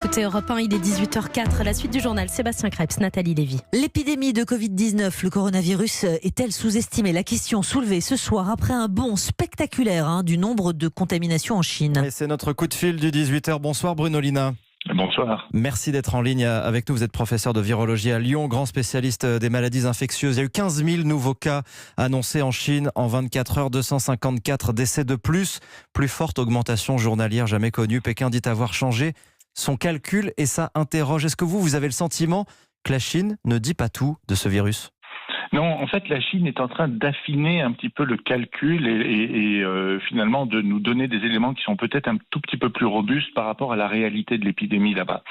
Écoutez Europe 1, il est 18h04. La suite du journal, Sébastien Krebs, Nathalie Lévy. L'épidémie de Covid-19, le coronavirus, est-elle sous-estimée? La question soulevée ce soir après un bond spectaculaire du nombre de contaminations en Chine. Et c'est notre coup de fil du 18h. Bonsoir Bruno Lina. Bonsoir. Merci d'être en ligne avec nous. Vous êtes professeur de virologie à Lyon, grand spécialiste des maladies infectieuses. Il y a eu 15 000 nouveaux cas annoncés en Chine en 24 heures, 254 décès de plus. Plus forte augmentation journalière jamais connue. Pékin dit avoir changé son calcul et ça interroge. Est-ce que vous avez le sentiment que la Chine ne dit pas tout de ce virus ? Non, en fait, la Chine est en train d'affiner un petit peu le calcul et finalement de nous donner des éléments qui sont peut-être un tout petit peu plus robustes par rapport à la réalité de l'épidémie là-bas.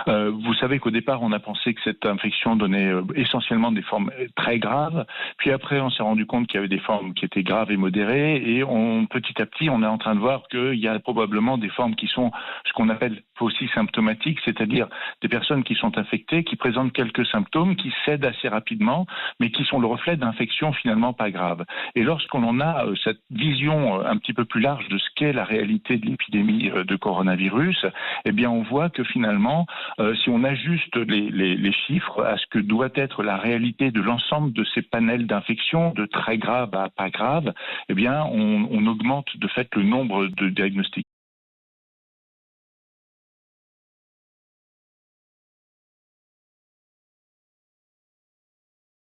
Vous savez qu'au départ, on a pensé que cette infection donnait essentiellement des formes très graves. Puis après, on s'est rendu compte qu'il y avait des formes qui étaient graves et modérées. Et petit à petit, on est en train de voir qu'il y a probablement des formes qui sont ce qu'on appelle aussi symptomatiques, c'est-à-dire des personnes qui sont infectées, qui présentent quelques symptômes, qui cèdent assez rapidement, mais qui sont le reflet d'infections finalement pas graves. Et lorsqu'on a cette vision un petit peu plus large de ce qu'est la réalité de l'épidémie de coronavirus, eh bien on voit que finalement, si on ajuste les chiffres à ce que doit être la réalité de l'ensemble de ces panels d'infections, de très graves à pas graves, eh bien on augmente de fait le nombre de diagnostics.